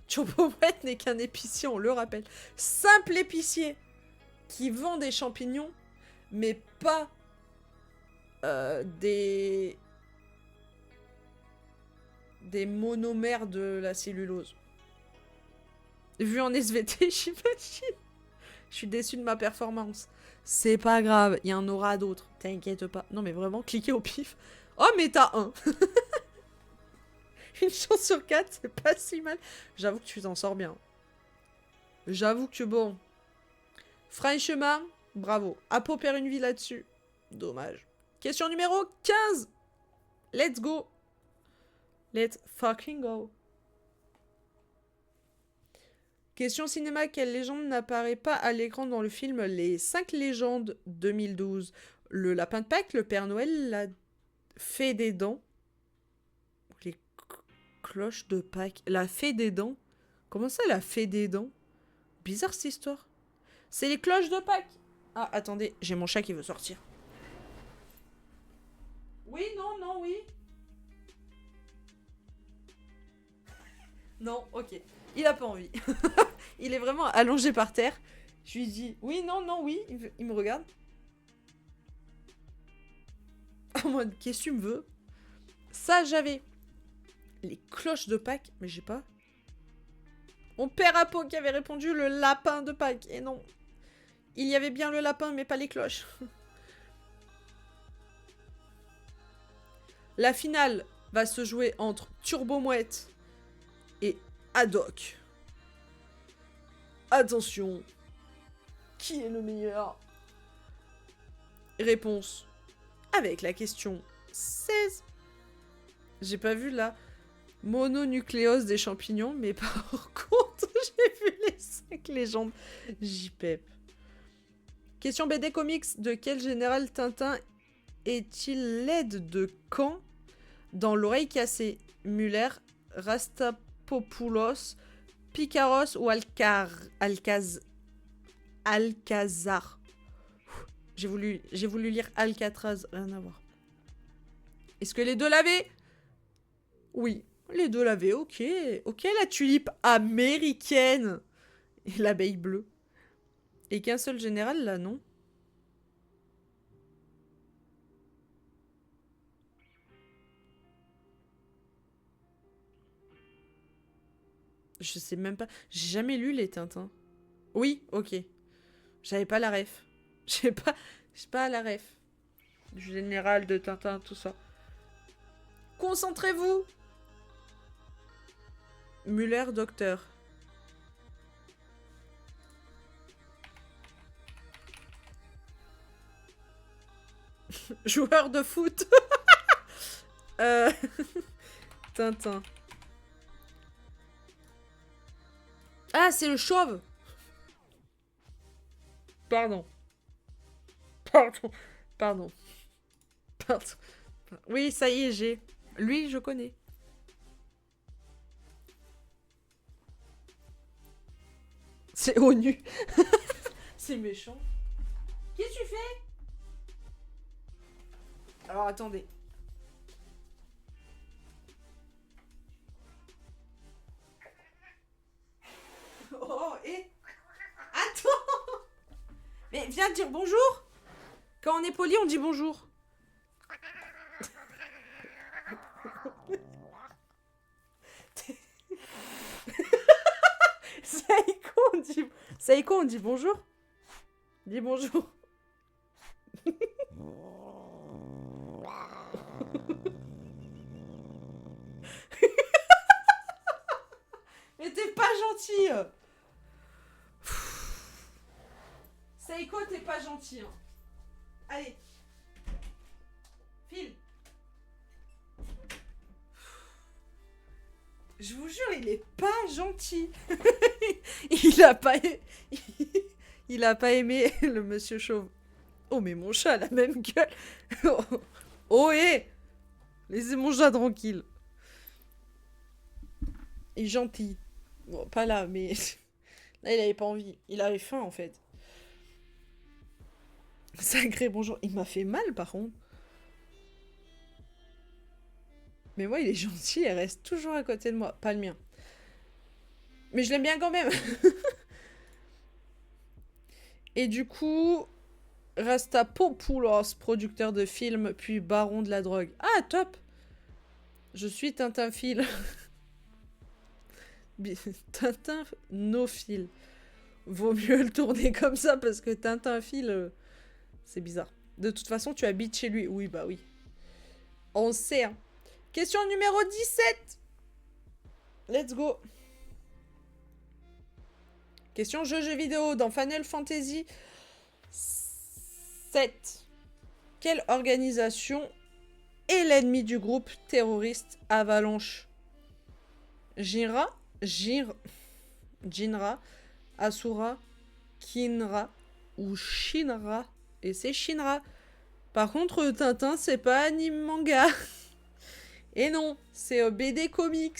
Turbo Mouette n'est qu'un épicier, on le rappelle. Simple épicier qui vend des champignons, mais pas des monomères de la cellulose. Vu en SVT, j'imagine. Je suis déçue de ma performance. C'est pas grave, il y en aura d'autres. T'inquiète pas. Non mais vraiment, cliquez au pif. Oh mais t'as 1. Une chance sur 4, c'est pas si mal. J'avoue que tu t'en sors bien. J'avoue que bon. Franchement, bravo. Apo perd une vie là-dessus. Dommage. Question numéro 15. Let's go. Let's fucking go. Question cinéma, quelle légende n'apparaît pas à l'écran dans le film Les 5 légendes 2012? Le lapin de Pâques, le Père Noël, la fée des dents. Les cloches de Pâques. La fée des dents? Comment ça, la fée des dents? Bizarre cette histoire. C'est les cloches de Pâques. Ah, attendez, j'ai mon chat qui veut sortir. Oui, non, non, oui. Non, ok. Il a pas envie. Il est vraiment allongé par terre. Je lui dis oui, non, non, oui. Il me regarde. En mode, qu'est-ce que tu me veux? Ça, j'avais. Les cloches de Pâques, mais j'ai pas. Mon père Apo qui avait répondu le lapin de Pâques. Et non. Il y avait bien le lapin, mais pas les cloches. La finale va se jouer entre Turbo Mouette et Haddock. Attention. Qui est le meilleur? Réponse avec la question 16. J'ai pas vu la mononucléose des champignons, mais par contre, j'ai vu les 5 légendes. JPEP. Question BD Comics. De quel général Tintin est-il l'aide de Caen dans l'oreille cassée? Muller, Rastapopoulos, Picaros ou Alcazar. J'ai voulu lire Alcatraz, rien à voir. Est-ce que les deux l'avaient? Oui, les deux l'avaient, ok. Ok, la tulipe américaine et l'abeille bleue. Et qu'un seul général, là, non? Je sais même pas. J'ai jamais lu les Tintins. Oui, ok. J'avais pas la ref. J'ai pas la ref. Du général de Tintin, tout ça. Concentrez-vous. Muller, docteur. Joueur de foot. euh... Tintin. Ah, c'est le chauve. Pardon. Pardon. Pardon. Pardon. Oui, ça y est, j'ai. Lui, je connais. C'est ONU. C'est méchant. Qu'est-ce que tu fais? Alors, attendez. Oh, et... Attends. Mais viens dire bonjour. Quand on est poli, on dit bonjour. Saïko, on dit bonjour. Dis bonjour. Mais t'es pas gentil. Saïko, t'es pas gentil. Hein. Allez. File. Je vous jure, il est pas gentil. Il a pas aimé le monsieur chauve. Oh, mais mon chat a la même gueule. Oh, hé. Laissez mon chat tranquille. Il est gentil. Bon, pas là, mais... Là, il avait pas envie. Il avait faim, en fait. Sacré bonjour. Il m'a fait mal, par contre. Mais moi, il est gentil. Il reste toujours à côté de moi. Pas le mien. Mais je l'aime bien quand même. Et du coup... Rastapopoulos, producteur de films, puis baron de la drogue. Ah, top. Je suis Tintinphile. Tintinophile. Vaut mieux le tourner comme ça parce que Tintinphile, c'est bizarre. De toute façon, tu habites chez lui. Oui, bah oui. On sait, hein. Question numéro 17. Let's go. Question jeux vidéo. Dans Final Fantasy 7. Quelle organisation est l'ennemi du groupe terroriste Avalanche? Jinra, Asura, Kinra ou Shinra. Et c'est Shinra. Par contre, Tintin, c'est pas anime manga. Et non, c'est BD Comics.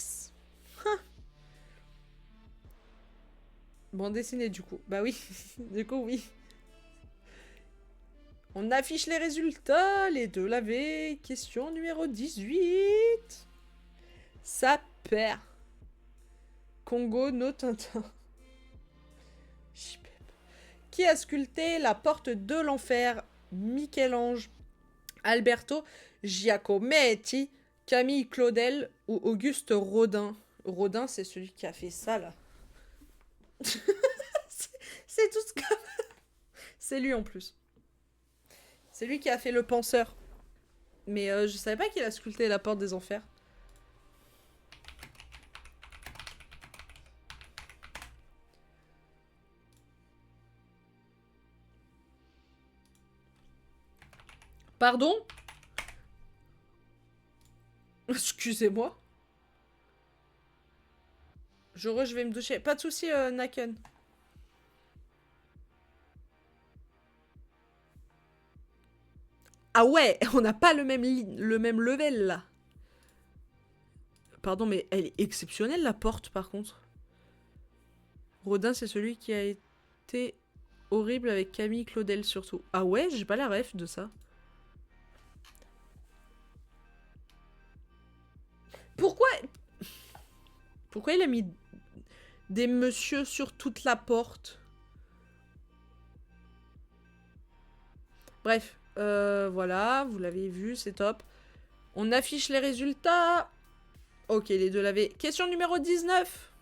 Bande dessinée, du coup. Bah oui, du coup, oui. On affiche les résultats, les deux l'avaient. Question numéro 18. Ça perd. Congo, no Tintin. Qui a sculpté la porte de l'enfer? Michel-Ange, Alberto Giacometti, Camille Claudel ou Auguste Rodin? Rodin, c'est celui qui a fait ça, là. C'est tout ce que... C'est lui, en plus. C'est lui qui a fait le penseur. Mais je savais pas qu'il a sculpté la porte des enfers. Pardon? Excusez-moi. Je vais me doucher. Pas de soucis, Naken. Ah ouais, on n'a pas le même level, là. Pardon, mais elle est exceptionnelle, la porte, par contre. Rodin, c'est celui qui a été horrible avec Camille Claudel, surtout. Ah ouais, j'ai pas la ref de ça. Pourquoi il a mis des messieurs sur toute la porte? Bref, voilà, vous l'avez vu, c'est top. On affiche les résultats. Ok, les deux l'avaient. Question numéro 19.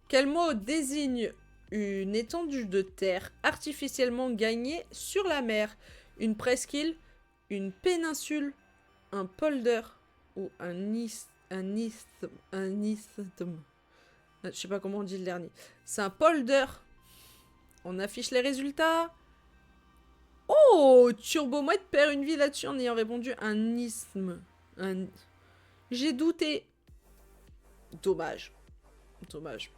Quel mot désigne une étendue de terre artificiellement gagnée sur la mer? Une presqu'île, une péninsule, un polder ou un isthme. Je sais pas comment on dit le dernier. C'est un polder. On affiche les résultats. Oh, Turbomouette perd une vie là-dessus en ayant répondu un isthme. J'ai douté. Dommage. Dommage.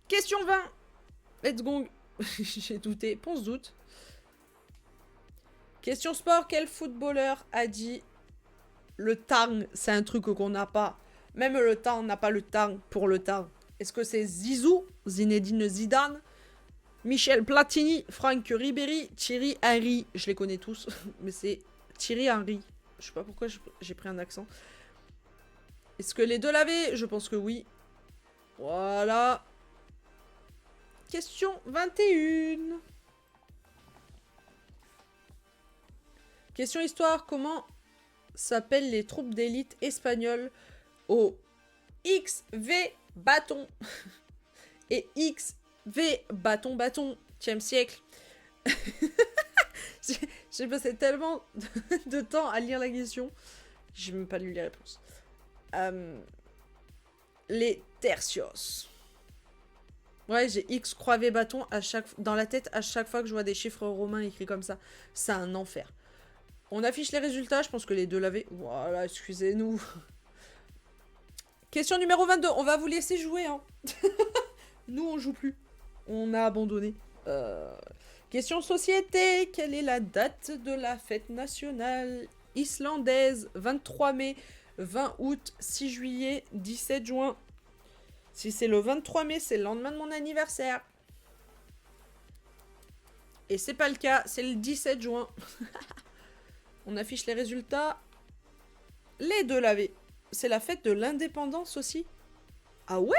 Question 20. Let's go. J'ai douté. Ponce doute. Question sport. Quel footballeur a dit le tang, c'est un truc qu'on n'a pas. Même le tang n'a pas le tang pour le tang. Est-ce que c'est Zizou, Zinedine Zidane, Michel Platini, Franck Ribéry, Thierry Henry? Je les connais tous, mais c'est Thierry Henry. Je sais pas pourquoi j'ai pris un accent. Est-ce que les deux l'avaient? Je pense que oui. Voilà. Question 21. Question histoire. Comment s'appellent les troupes d'élite espagnoles au XV bâton et XV bâton 10e siècle? J'ai passé tellement de temps à lire la question. J'ai même pas lu les réponses. Les tertios. Ouais, j'ai X croix V bâton dans la tête à chaque fois que je vois des chiffres romains écrits comme ça. C'est un enfer. On affiche les résultats, je pense que les deux l'avaient. Voilà, excusez-nous. Question numéro 22, on va vous laisser jouer. Hein. Nous, on joue plus. On a abandonné. Question société, quelle est la date de la fête nationale islandaise? 23 mai, 20 août, 6 juillet, 17 juin. Si c'est le 23 mai, c'est le lendemain de mon anniversaire. Et c'est pas le cas, c'est le 17 juin. On affiche les résultats. Les deux l'avaient. C'est la fête de l'indépendance aussi. Ah ouais?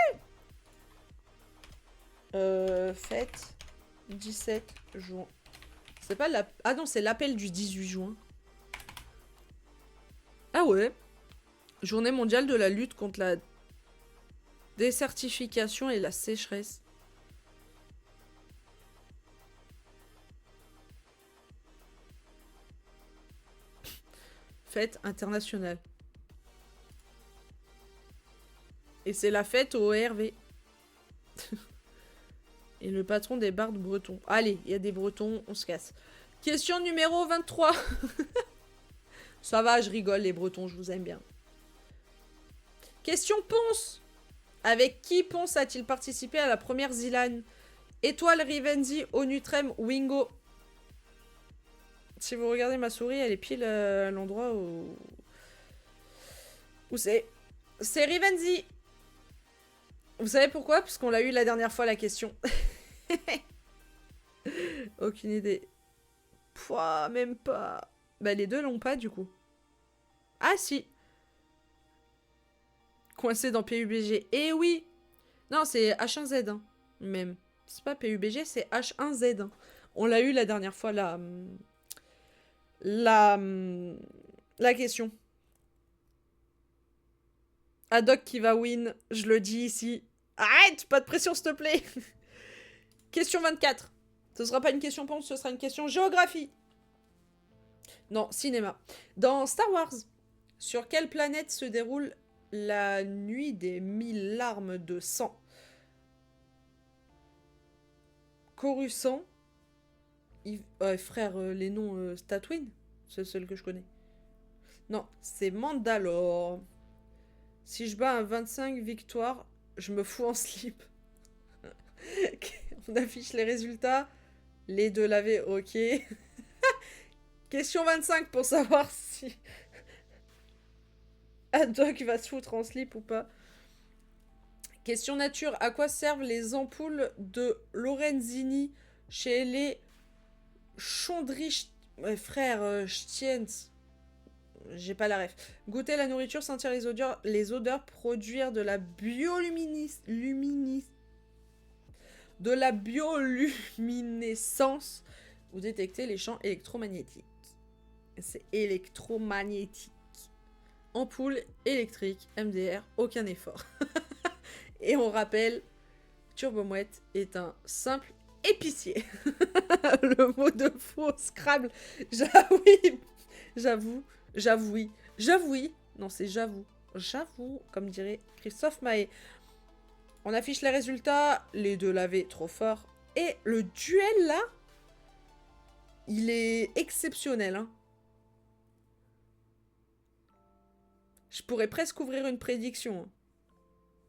Fête 17 juin. C'est pas la... Ah non, c'est l'appel du 18 juin. Ah ouais. Journée mondiale de la lutte contre la désertification et la sécheresse. Fête internationale. Et c'est la fête au RV. Et le patron des bardes bretons. Allez, il y a des bretons, on se casse. Question numéro 23. Ça va, je rigole, les bretons, je vous aime bien. Question Ponce. Avec qui Ponce a-t-il participé à la première Zilan? Étoile, Rivenzi, Onutrem, Wingo. Si vous regardez ma souris, elle est pile à l'endroit où c'est. C'est Rivenzi. Vous savez pourquoi? Parce qu'on l'a eu la dernière fois la question. Aucune idée. Pouah, même pas. Bah les deux l'ont pas du coup. Ah si. Coincé dans PUBG. Eh oui. Non, c'est H1Z. Hein, même. C'est pas PUBG, c'est H1Z. Hein. On l'a eu la dernière fois la question. Haddock qui va win, je le dis ici. Arrête, pas de pression s'il te plaît. Question 24. Ce sera pas une question ponce, ce sera une question géographie. Non, cinéma. Dans Star Wars, sur quelle planète se déroule la nuit des 1000 larmes de sang? Coruscant. Frère, les noms Tatooine, c'est seul que je connais. Non, c'est Mandalore. Si je bats un 25 victoires, je me fous en slip. On affiche les résultats. Les deux l'avaient, ok. Question 25 pour savoir si Haddock va se foutre en slip ou pas. Question nature. À quoi servent les ampoules de Lorenzini chez les Chondrich... frère, Stiens. J'ai pas la ref. Goûter la nourriture, sentir les odeurs, produire de la de la bioluminescence ou détecter les champs électromagnétiques. C'est électromagnétique. Ampoule électrique, MDR, aucun effort. Et on rappelle, Turbo Mouette est un simple épicier. Le mot de faux Scrabble. J'avoue. Non, c'est j'avoue. J'avoue, comme dirait Christophe Maé. On affiche les résultats. Les deux lavés, trop fort. Et le duel, là, il est exceptionnel. Hein. Je pourrais presque ouvrir une prédiction. Hein.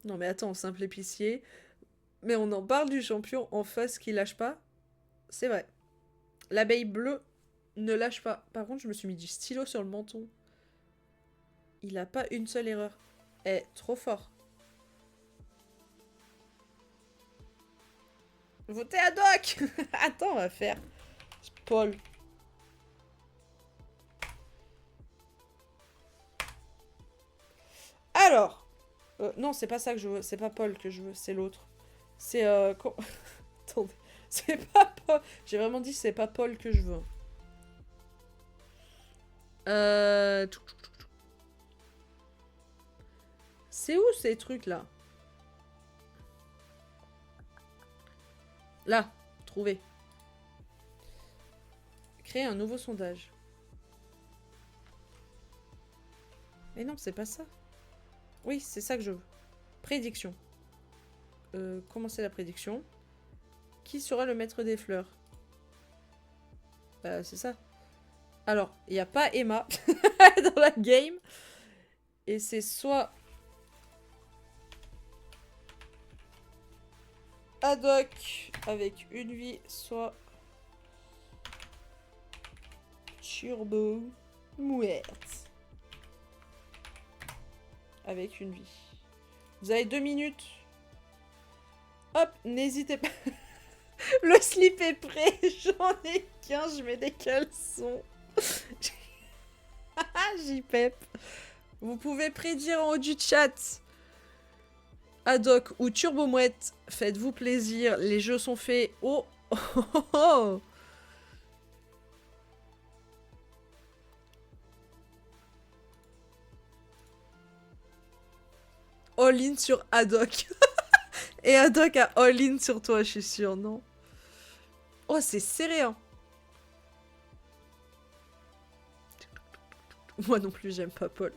Non, mais attends, simple épicier. Mais on en parle du champion en face qui lâche pas. C'est vrai. L'abeille bleue ne lâche pas. Par contre, je me suis mis du stylo sur le menton. Il a pas une seule erreur. Eh, trop fort. Votez à Doc. Attends, on va faire. Paul. Alors. Non, c'est pas ça que je veux. C'est pas Paul que je veux. C'est l'autre. C'est... Attendez. C'est pas Paul. J'ai vraiment dit c'est pas Paul que je veux. C'est où ces trucs là? Là, trouvé. Créer un nouveau sondage. Mais non, c'est pas ça. Oui, c'est ça que je veux. Prédiction. Commencer la prédiction. Qui sera le maître des fleurs? Bah, c'est ça. Alors, il n'y a pas Emma dans la game. Et c'est soit... Haddock avec une vie, soit... Turbo Mouette avec une vie. Vous avez 2 minutes. Hop, n'hésitez pas. Le slip est prêt. J'en ai qu'un, je mets des caleçons. J'y pep. Vous pouvez prédire en haut du chat. Haddock ou Turbo Mouette, faites-vous plaisir. Les jeux sont faits. Oh, oh, oh, oh. All-in sur Haddock. Et Haddock a all-in sur toi, je suis sûre, non? Oh, c'est serré, hein. Moi non plus, j'aime pas Paul.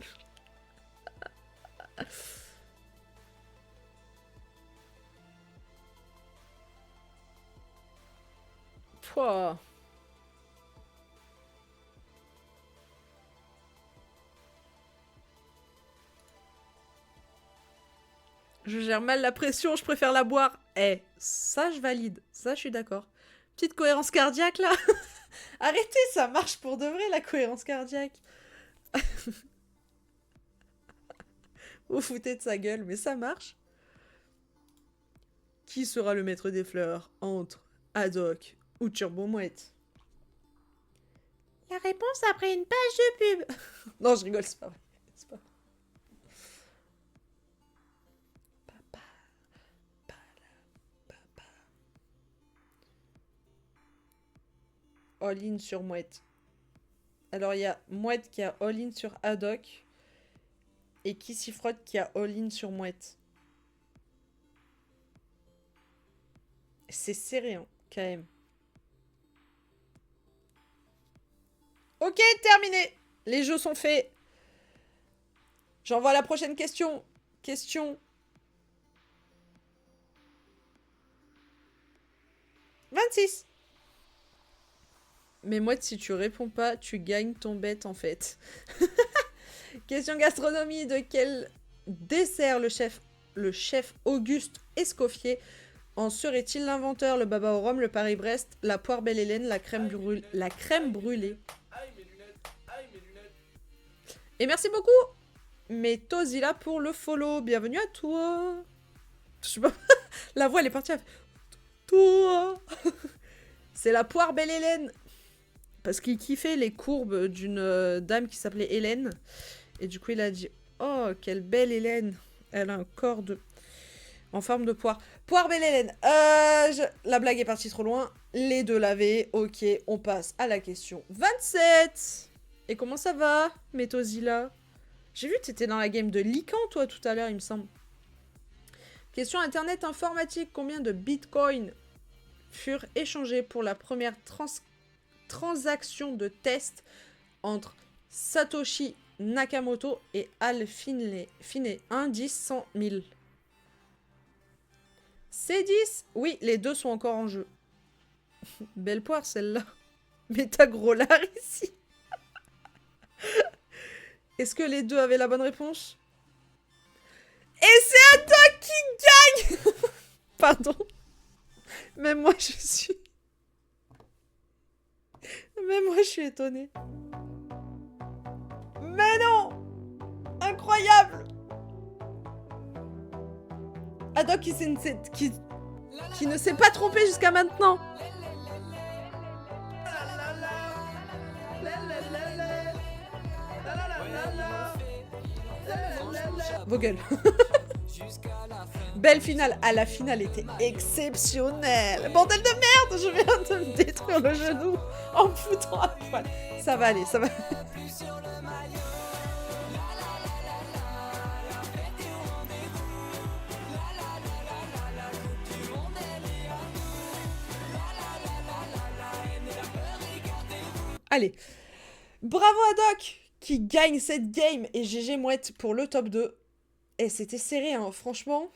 Pouah. Je gère mal la pression, je préfère la boire. Eh, ça je valide, ça je suis d'accord. Petite cohérence cardiaque là. Arrêtez, ça marche pour de vrai la cohérence cardiaque. Vous foutez de sa gueule, mais ça marche. Qui sera le maître des fleurs entre Haddock ou Turbo Mouette? La réponse après une page de pub. Non, je rigole, c'est pas vrai. C'est pas vrai. All-in sur Mouette. Alors, il y a Mouette qui a all-in sur Haddock. Et Kissifrot qui a all-in sur Mouette. C'est serré, hein, quand même. Ok, terminé. Les jeux sont faits. J'envoie la prochaine question. Question 26. Mais Mouette, si tu réponds pas, tu gagnes ton bet en fait. Question gastronomie. De quel dessert le chef Auguste Escoffier en serait-il l'inventeur? Le baba au rhum, le Paris-Brest, la poire belle Hélène, la crème brûlée. Et merci beaucoup Metozilla pour le follow. Bienvenue à toi. Je sais pas. La voix elle est partie. Toi. C'est la poire belle Hélène. Parce qu'il kiffait les courbes d'une dame qui s'appelait Hélène. Et du coup, il a dit « Oh, quelle belle Hélène. Elle a un corps en forme de poire. » Poire belle Hélène. La blague est partie trop loin. Les deux lavés. Ok, on passe à la question 27. Et comment ça va, Metozilla? J'ai vu que t'étais dans la game de Lican, toi, tout à l'heure, il me semble. Question internet informatique. Combien de bitcoins furent échangés pour la première transaction de test entre Satoshi Nakamoto et Al Finlay? 1, 10, 100 000. C'est 10. Oui, les deux sont encore en jeu. Belle poire celle-là. Mais t'as gros lard ici. Est-ce que les deux avaient la bonne réponse? Et c'est Haddock qui gagne. Pardon. Même moi je suis... Même moi je suis étonnée. Mais non. Incroyable. Haddock qui ne s'est pas trompé jusqu'à maintenant. Vos gueules. Belle finale. Ah, la finale était exceptionnelle. Bordel de merde, je viens de me détruire le genou en me foutant à poil. Ça va aller, ça va. Allez. Bravo Haddock qui gagne cette game et GG Mouette pour le top 2. Et c'était serré, hein, franchement.